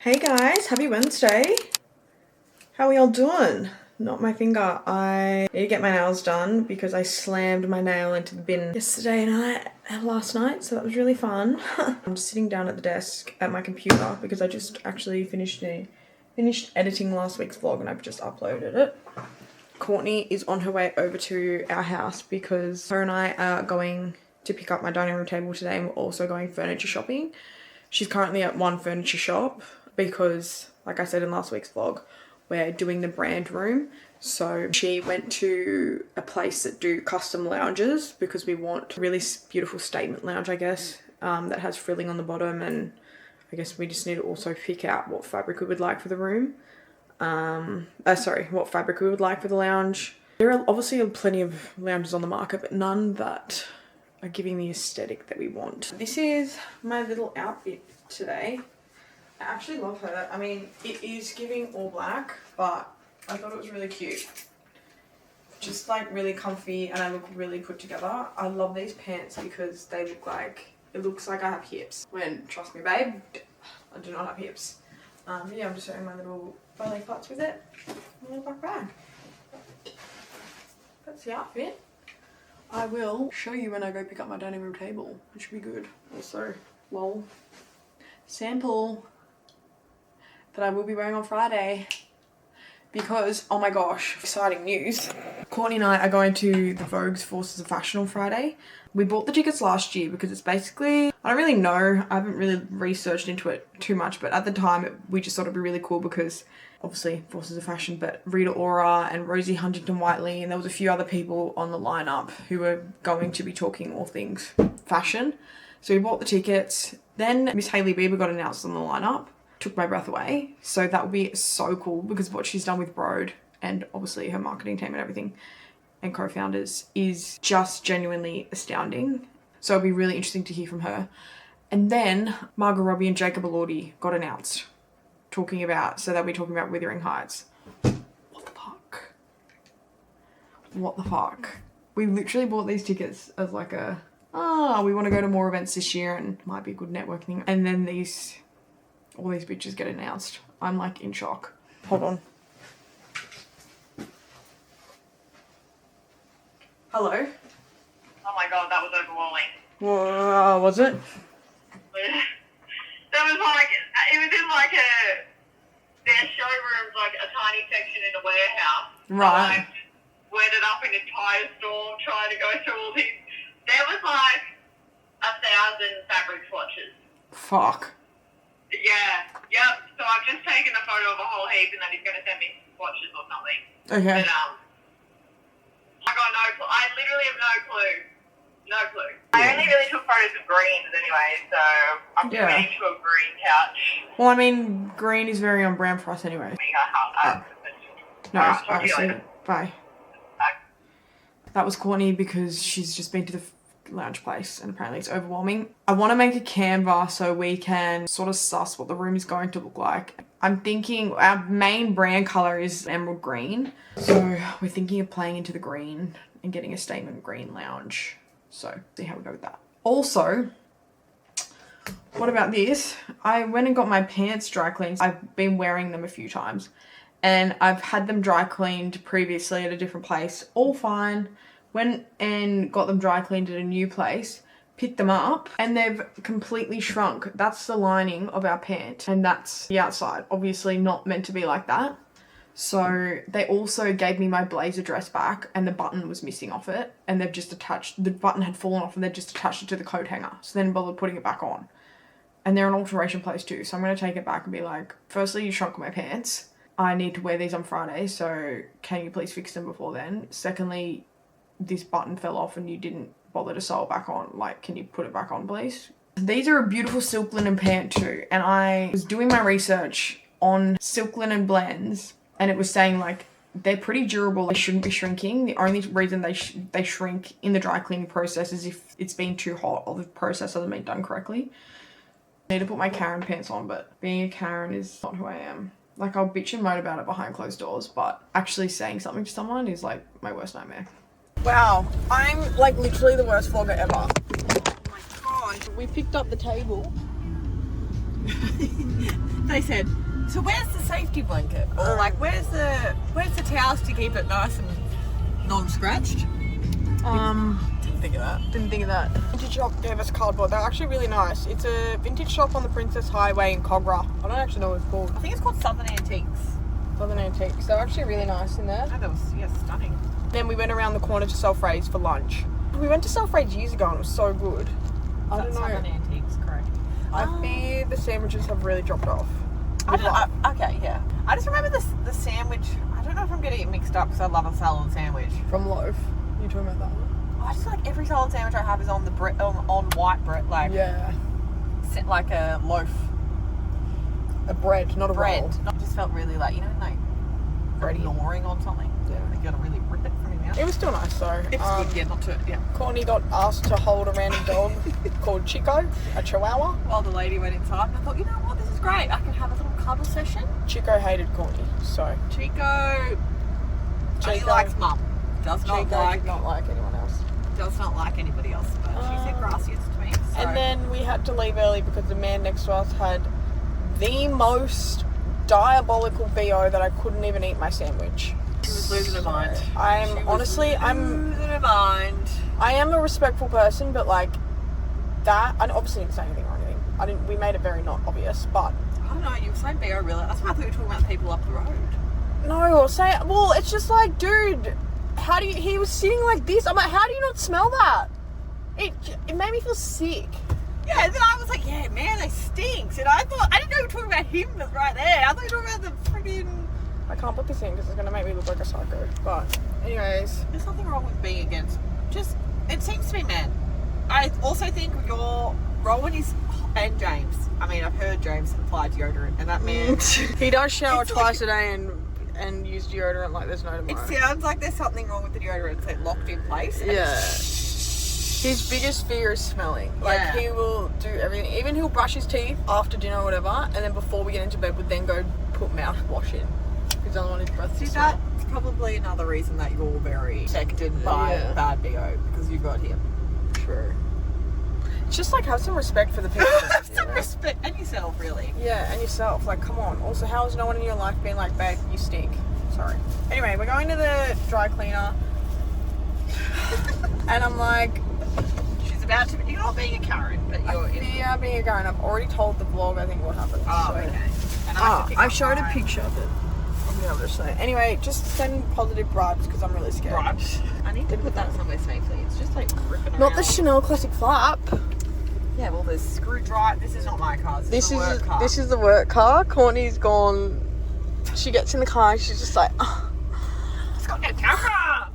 Hey guys, happy Wednesday. How are y'all doing? Not my finger. I need to get my nails done because I slammed my nail into the bin last night, so that was really fun. I'm just sitting down at the desk at my computer because I just actually finished editing last week's vlog and I've just uploaded it. Courtney is on her way over to our house because her and I are going to pick up my dining room table today, and we're also going furniture shopping. She's currently at one furniture shop because, like I said in last week's vlog, we're doing the brand room. So she went to a place that do custom lounges because we want a really beautiful statement lounge, I guess, that has frilling on the bottom, and I guess we just need to also pick out what fabric we would like for the room. What fabric we would like for the lounge. There are obviously plenty of lounges on the market, but none that are giving the aesthetic that we want. This is my little outfit today. I actually love her. I mean, it is giving all black, but I thought it was really cute. Just like really comfy, and I look really put together. I love these pants because they look like, it looks like I have hips. When, trust me babe, I do not have hips. Yeah, I'm just wearing my little belly flats with it. My little black bag. That's the outfit. I will show you when I go pick up my dining room table, which should be good. Also, lol, sample that I will be wearing on Friday because, oh my gosh, exciting news. Courtney and I are going to the Vogue's Forces of Fashion on Friday. We bought the tickets last year because it's basically, I don't really know, I haven't really researched into it too much, but at the time we just thought it'd be really cool because obviously Forces of Fashion, but Rita Ora and Rosie Huntington-Whiteley, and there was a few other people on the lineup who were going to be talking all things fashion. So we bought the tickets. Then Miss Hailey Bieber got announced on the lineup. Took my breath away. So that would be so cool because what she's done with Broad and obviously her marketing team and everything and co-founders is just genuinely astounding. So it'll be really interesting to hear from her. And then Margot Robbie and Jacob Elordi got announced. So they'll be talking about Wuthering Heights. What the fuck? What the fuck? We literally bought these tickets as like we want to go to more events this year and might be a good networking. And then all these bitches get announced. I'm like in shock. Hold on. Hello? Oh my god, that was overwhelming. Was it? That was like, it was in like their showroom's like a tiny section in a warehouse. Right. So I worded up an entire store trying to go through all these. There was like 1,000 fabric swatches. Fuck. Yeah, yep. So I've just taken a photo of a whole heap and then he's going to send me swatches or something. Okay. But, I got no clue. I literally have no clue. No clue. I only really took photos of greens anyway, so I'm committing to a green couch. Well, I mean, green is very on brand for us anyway. No, obviously. Bye. That was Courtney because she's just been to the lounge place and apparently it's overwhelming. I want to make a Canva so we can sort of suss what the room is going to look like. I'm thinking our main brand color is emerald green. So we're thinking of playing into the green and getting a statement green lounge. So see how we go with that. Also, what about this? I went and got my pants dry cleaned. I've been wearing them a few times and I've had them dry cleaned previously at a different place. All fine. Went and got them dry cleaned at a new place, picked them up, and they've completely shrunk. That's the lining of our pant, and that's the outside. Obviously not meant to be like that. So they also gave me my blazer dress back, and the button was missing off it, and they've just attached, the button had fallen off, and they've just attached it to the coat hanger. So then bothered putting it back on. And they're an alteration place too, so I'm going to take it back and be like, firstly, you shrunk my pants. I need to wear these on Friday, so can you please fix them before then? Secondly, this button fell off and you didn't bother to sew it back on. Like, can you put it back on, please? These are a beautiful silk linen pant too. And I was doing my research on silk linen blends and it was saying like, they're pretty durable. They shouldn't be shrinking. The only reason they shrink in the dry cleaning process is if it's been too hot or the process hasn't been done correctly. I need to put my Karen pants on, but being a Karen is not who I am. Like, I'll bitch and moan about it behind closed doors, but actually saying something to someone is like my worst nightmare. Wow, I'm like literally the worst vlogger ever. Oh my god. We picked up the table. They said, so where's the safety blanket? Or like, where's the towels to keep it nice and non-scratched? Didn't think of that. Didn't think of that. Vintage shop gave us cardboard. They're actually really nice. It's a vintage shop on the Princess Highway in Cogra. I don't actually know what it's called. I think it's called Southern Antiques. Southern Antiques. They're actually really nice in there. Oh, that was, stunning. Then we went around the corner to Selfridges for lunch. We went to Selfridges years ago and it was so good. I don't know. Southern Antiques, correct. I fear the sandwiches have really dropped off. Okay, yeah. I just remember the sandwich. I don't know if I'm getting it mixed up because I love a salad sandwich. From Loaf. You talking about that one? I just feel like every salad sandwich I have is on the bread, on white bread, like like a loaf. A bread, not a bread. roll. It just felt really like Bready. gnawing on something. Yeah, you gotta really rip it from your mouth. It was still nice though. It's good, yeah, not to Courtney got asked to hold a random dog called Chico, a Chihuahua. While the lady went inside, and I thought, you know what, this is great. I can have a little cuddle session. Chico hated Courtney, so Chico likes mum. Does not did not like anyone else. Does not like anybody else. But she said gracias to me. So. And then we had to leave early because the man next to us had the most diabolical BO that I couldn't even eat my sandwich. She was losing her mind. I'm losing her mind. I am a respectful person, but like that, I obviously didn't say anything or anything. We made it very not obvious, but I don't know. You were saying BO really. That's why I thought you were talking about people up the road. No, well, it's just like, dude, he was sitting like this. I'm like, how do you not smell that? It made me feel sick. Yeah, and then I was like, yeah, man, they stink. And I didn't know you were talking about him that's right there. I thought you were talking about the freaking... I can't put this in because it's going to make me look like a psycho. But, anyways. There's nothing wrong with being against. It seems to be men. I also think Rowan and James. I mean, I've heard James apply deodorant, and that man... He does shower twice a day and use deodorant like there's no tomorrow. It sounds like there's something wrong with the deodorant. It's like locked in place. Yeah. His biggest fear is smelling. Like, he will do everything. Even he'll brush his teeth after dinner or whatever, and then before we get into bed would then go put mouthwash in. He doesn't want his breath to smell. That's probably another reason that you're very protected by bad BO, because you've got him. True. It's just like, have some respect for the people. Have some respect. And yourself, really. Yeah, and yourself. Like, come on. Also, how is no one in your life being like, babe, you stink? Sorry. Anyway, we're going to the dry cleaner. And I'm like... She's about to... You're not being a Karen, but you're... Yeah, being a Karen. I've already told the vlog, I think, what happened. Oh, so. Okay. And I showed a picture of it. I'll be able to show it. Anyway, just send positive bribes because I'm really scared. Bribes? I need to put that somewhere safely. It's just like ripping around. Not the Chanel Classic Flap. Yeah, well, there's screwdriver. This is not my car. This is the work car. This is the work car. Courtney's gone. She gets in the car and she's just like, oh. It's got no camera.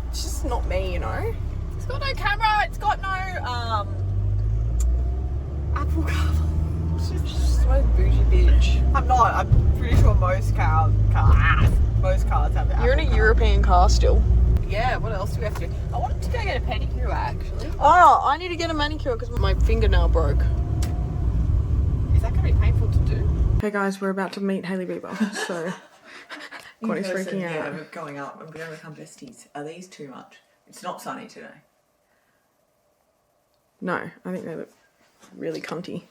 It's just not me, you know. It's got no camera. It's got no Apple cover. It's just my bougie bitch. I'm not. I'm pretty sure most cars have the Apple You're in a cover. European car still. Yeah, what else do we have to do? I wanted to go get a pedicure, actually. Oh, I need to get a manicure because my fingernail broke. Is that going to be painful to do? Hey guys, we're about to meet Hailey Bieber, so Courtney's freaking out. Yeah, we're going up and we're going to become besties. Are these too much? It's not sunny today. No, I think they look really cunty.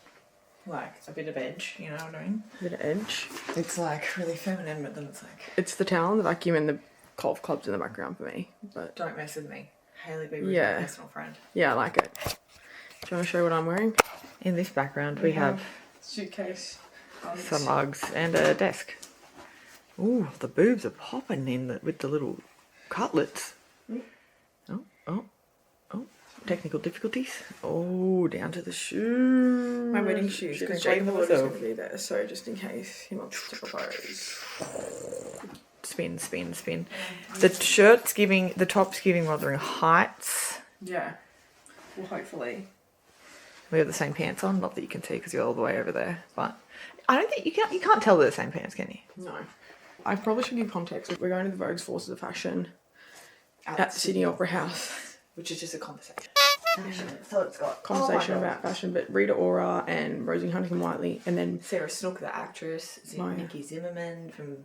Like, a bit of edge, you know what I mean? A bit of edge. It's like really feminine, but then it's like... It's the towel, the vacuum, and the golf clubs in the background for me. But don't mess with me. Hailey Bieber is my personal friend. Yeah, I like it. Do you want to show what I'm wearing? In this background we have suitcase, some mugs and a desk. Ooh, the boobs are popping in with the little cutlets. Oh. Technical difficulties. Oh, down to the shoes. My wedding shoes, because Jake them is going to be there, so just in case he wants to propose. Spin. The shirt's giving, the top's giving Wuthering Heights. Yeah. Well, hopefully. We have the same pants on, not that you can see because you're all the way over there, but I don't think you can't tell they're the same pants, can you? No. I probably should give context. We're going to the Vogue's Forces of Fashion at the Sydney Opera House, which is just a conversation. So it's got conversation about fashion, but Rita Ora and Rosie Huntington-Whiteley, and then Sarah Snook, the actress, Nikki Zimmerman from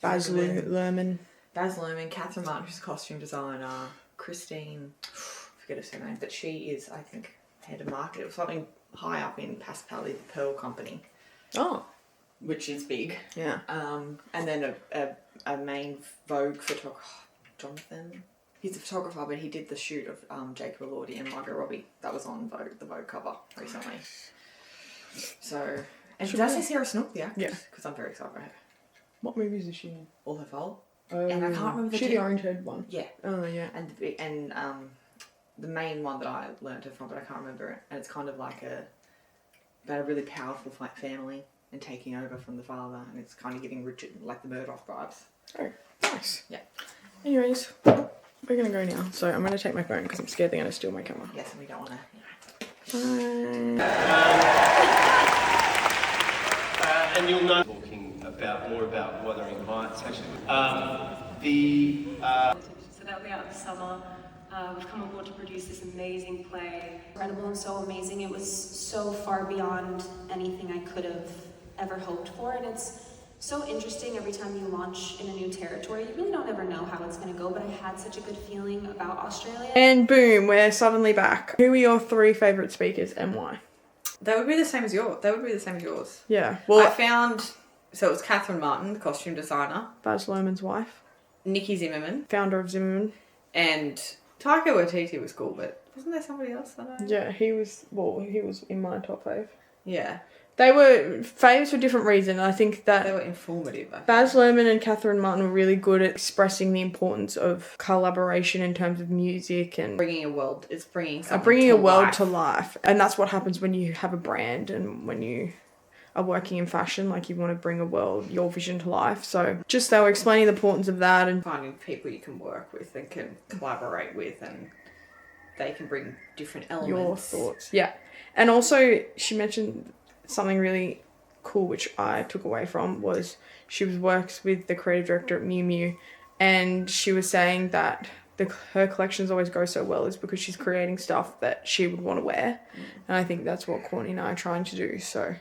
Baz Luhrmann, Catherine Martin, who's a costume designer, Christine, I forget her surname, but she is, I think, head of market or something. high up in Paspali, the Pearl Company, Oh. which is big. Yeah. And then a main Vogue photographer, Jonathan. He's a photographer, but he did the shoot of Jacob Elordi and Margot Robbie. That was on Vogue, the Vogue cover recently. So, and did I say Sarah Snook, the actress? Yeah. Because I'm very excited about her. What movies is she in? All Her Fault. And I can't remember the the orange-haired one. Yeah. Oh, yeah. And the main one that I learned her from, but I can't remember it. And it's kind of like about a really powerful family and taking over from the father, and it's kind of giving Richard like the Murdoch vibes. Oh, nice. Yeah. Anyways, we're gonna go now. So I'm gonna take my phone because I'm scared they're gonna steal my camera. Yes, and we don't want to. And you'll know talking more about Wuthering Heights actually. So that'll be out in the summer. We've come aboard to produce this amazing play. Incredible and so amazing. It was so far beyond anything I could have ever hoped for, and it's so interesting every time you launch in a new territory. You really don't ever know how it's going to go, but I had such a good feeling about Australia. And boom, we're suddenly back. Who are your 3 favourite speakers and why? They would be the same as yours. Yeah. Well, I found, so it was Catherine Martin, the costume designer, Baz Luhrmann's wife, Nikki Zimmerman, founder of Zimmerman. and Taika Waititi was cool, but wasn't there somebody else that I... Yeah, he was in my top 5. Yeah, They were faves for different reasons. I think they that were informative. I think. Baz Luhrmann and Catherine Martin were really good at expressing the importance of collaboration in terms of music and Bringing a world, it's bringing something bringing to a world life. to life. And that's what happens when you have a brand and when you are working in fashion. Like, you want to bring your vision to life. So just they were explaining the importance of that and Finding people you can work with and can collaborate with, and they can bring different elements. your thoughts. Yeah. And also she mentioned something really cool which I took away from was she works with the creative director at Miu Miu, and she was saying that her collections always go so well is because she's creating stuff that she would want to wear. And I think that's what Courtney and I are trying to do. So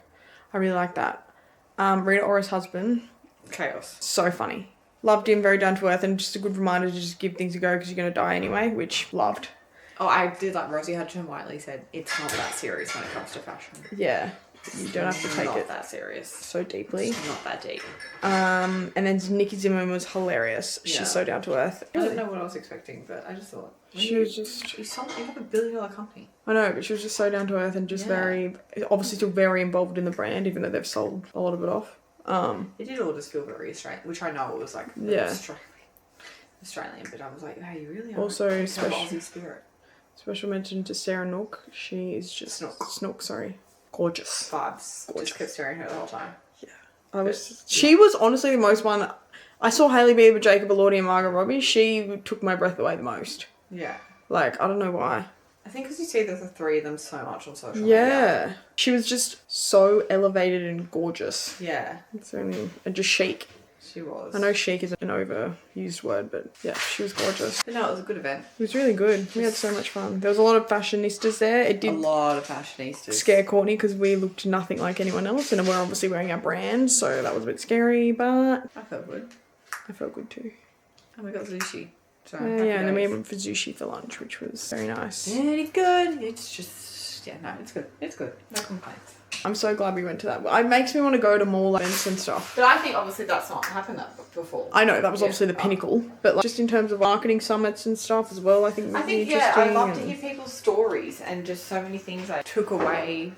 I really like that. Rita Ora's husband, Chaos. so funny. Loved him, very down to earth, and just a good reminder to just give things a go because you're going to die anyway, which loved. Oh, I did like Rosie Hudson-Whiteley said, it's not that serious when it comes to fashion. Yeah. You don't have to take not it that serious. so deeply. It's not that deep. And then Nikki Zimmerman was hilarious. Yeah. She's so down to earth. I don't know what I was expecting, but I just thought She was just... you have $1 billion company. I know, but she was just so down to earth and just obviously still very involved in the brand, even though they've sold a lot of it off. It did all just feel very Australian, which I know it was like Australian, but I was like, wow, you really are. Also so special- Aussie spirit. Special mention to Sarah Nook. She is just... Snook, sorry. Gorgeous. Vibes. Just kept staring at her the whole time. She was honestly the most one... I saw Hailey Bieber, Jacob Elordi and Margot Robbie. She took my breath away the most. Yeah. Like, I don't know why. I think because you see the 3 of them so much on social media. Yeah. She was just so elevated and gorgeous. Yeah. And just chic. She was. I know chic is an overused word, but yeah, she was gorgeous. But no, it was a good event. It was really good. We had so much fun. There was a lot of fashionistas there. It A did lot of fashionistas. scare Courtney because we looked nothing like anyone else, and we're obviously wearing our brand, so that was a bit scary, but I felt good. I felt good too. And we got sushi. So Yeah, and then we went for sushi for lunch, which was very nice. very good. It's just, yeah, no, it's good. It's good. No complaints. I'm so glad we went to that. It makes me want to go to more events and stuff. But I think obviously that's not happened before. I know, that was obviously the pinnacle, but like, just in terms of marketing summits and stuff as well, I think I think, yeah, I love to hear people's stories and just so many things I took away.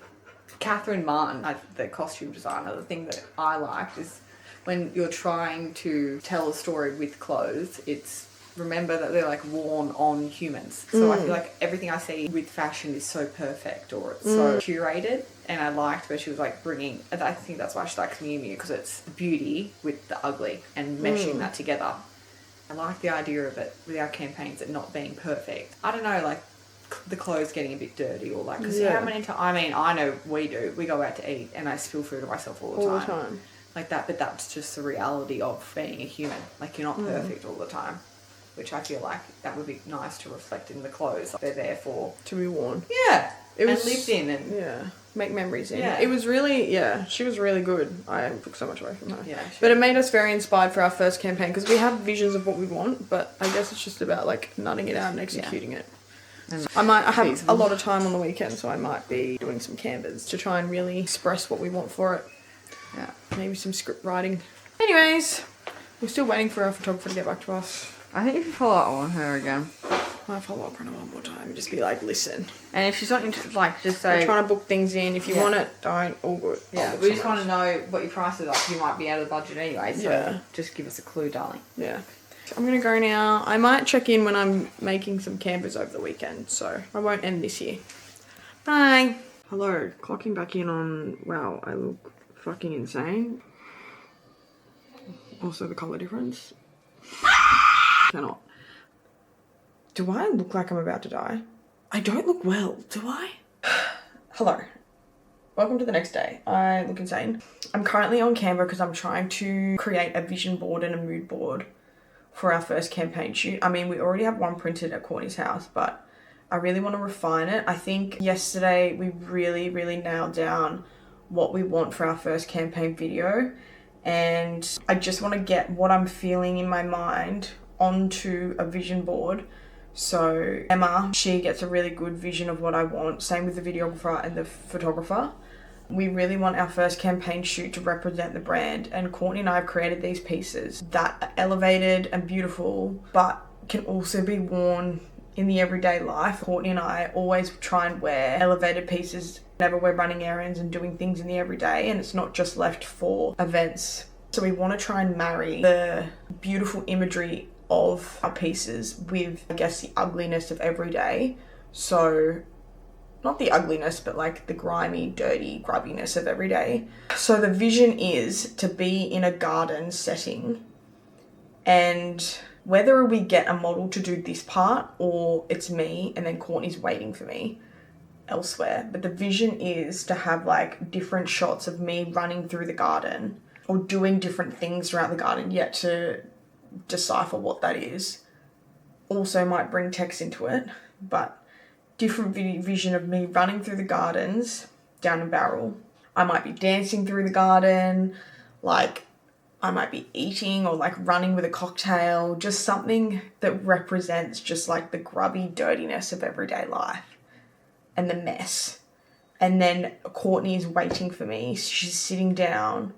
Catherine Martin, the costume designer, the thing that I liked is when you're trying to tell a story with clothes, it's remember that they're like worn on humans. So I feel like everything I see with fashion is so perfect or it's so curated. And I liked where she was like bringing, and I think that's why she likes Miu Miu, because it's the beauty with the ugly and meshing that together. I like the idea of it with our campaigns, it not being perfect. I don't know, like the clothes getting a bit dirty or like, because how many times, I mean, I know we do, we go out to eat and I spill food on myself all the time. Like that, but that's just the reality of being a human. Like you're not perfect all the time. Which I feel like that would be nice to reflect in the clothes. They're there for... To be worn. Yeah. It was, and lived in and... Yeah. Make memories in. Yeah. It was really... Yeah. She was really good. I took so much away from her. Yeah. But it made us very inspired for our first campaign because we have visions of what we want, but I guess it's just about like nutting it out and executing it. And I have a lot of time on the weekend, so I might be doing some canvas to try and really express what we want for it. yeah. Maybe some script writing. Anyways, we're still waiting for our photographer to get back to us. I think if you follow up on her again. Might follow up on her one more time. Just be like, listen. And if she's not interested, like, just We're say... trying to book things in. If you want it, don't. All good. Yeah, we just want to know what your prices are. You might be out of the budget anyway, so just give us a clue, darling. Yeah. So I'm going to go now. I might check in when I'm making some canvas over the weekend, so I won't end this here. Bye. Hello. Clocking back in on... Wow, I look fucking insane. Also the colour difference. Cannot. Do I look like I'm about to die? I don't look well, do I? Hello. Welcome to the next day. I look insane. I'm currently on Canva because I'm trying to create a vision board and a mood board for our first campaign shoot. I mean, we already have one printed at Courtney's house, but I really want to refine it. I think yesterday we really, really nailed down what we want for our first campaign video. And I just want to get what I'm feeling in my mind onto a vision board. So Emma, she gets a really good vision of what I want. Same with the videographer and the photographer. We really want our first campaign shoot to represent the brand, and Courtney and I have created these pieces that are elevated and beautiful, but can also be worn in the everyday life. Courtney and I always try and wear elevated pieces whenever we're running errands and doing things in the everyday, and it's not just left for events. So we want to try and marry the beautiful imagery of our pieces with, I guess, the ugliness of everyday. So not the ugliness, but like the grimy, dirty, grubbiness of everyday. So the vision is to be in a garden setting, and whether we get a model to do this part or it's me and then Courtney's waiting for me elsewhere, but the vision is to have like different shots of me running through the garden or doing different things throughout the garden, yet to decipher what that is. Also might bring text into it, but different vision of me running through the gardens down a barrel. I might be dancing through the garden, like I might be eating or like running with a cocktail, just something that represents just like the grubby dirtiness of everyday life and the mess. And then Courtney is waiting for me. She's sitting down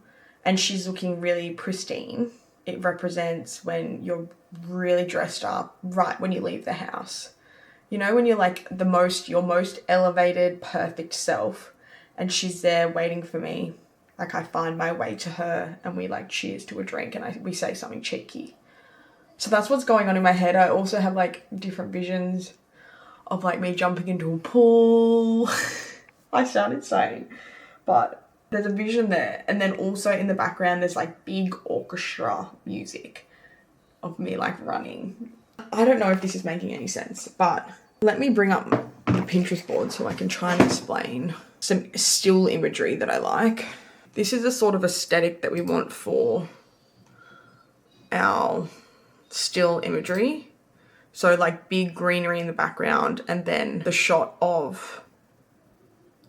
and she's looking really pristine. It represents when you're really dressed up right when you leave the house. You know, when you're like your most elevated, perfect self, and she's there waiting for me. Like I find my way to her and we like cheers to a drink and we say something cheeky. So that's what's going on in my head. I also have like different visions of like me jumping into a pool. I sound insane, but there's a vision there. And then also in the background, there's like big orchestra music of me like running. I don't know if this is making any sense, but let me bring up the Pinterest board so I can try and explain some still imagery that I like. This is the sort of aesthetic that we want for our still imagery. So like big greenery in the background, and then the shot of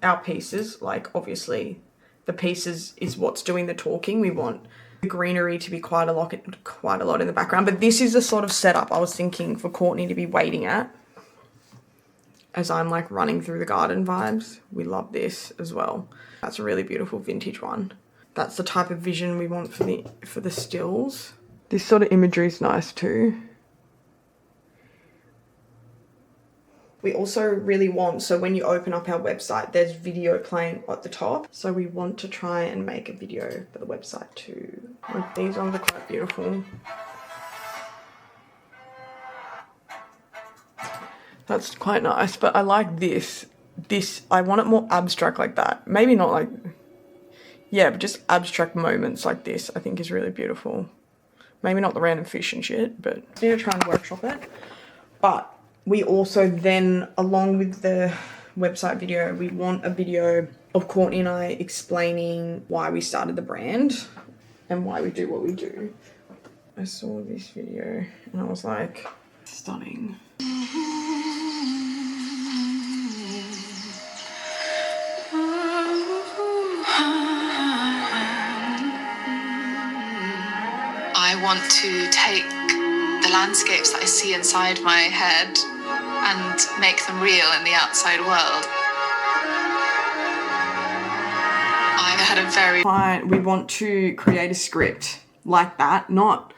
our pieces. Like obviously the pieces is what's doing the talking. We want the greenery to be quite a lot in the background. But this is the sort of setup I was thinking for Courtney to be waiting at as I'm like running through the garden vibes. We love this as well. That's a really beautiful vintage one. That's the type of vision we want for the stills. This sort of imagery is nice too. We also really want, so when you open up our website, there's video playing at the top. So we want to try and make a video for the website too. Like these ones are quite beautiful. That's quite nice, but I like this. I want it more abstract like that. Maybe not like, yeah, but just abstract moments like this I think is really beautiful. Maybe not the random fish and shit, but I need to try and workshop it. But we also then, along with the website video, we want a video of Courtney and I explaining why we started the brand and why we do what we do. I saw this video and I was like, stunning. I want to take the landscapes that I see inside my head and make them real in the outside world. I had a very... Fine, we want to create a script like that, not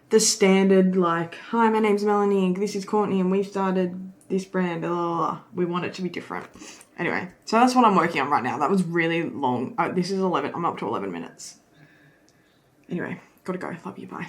the standard like, hi, my name's Melanie, this is Courtney, and we've started this brand, blah, blah, blah. We want it to be different. Anyway, so that's what I'm working on right now. That was really long. This is 11, I'm up to 11 minutes. Anyway, gotta go. Love you, bye.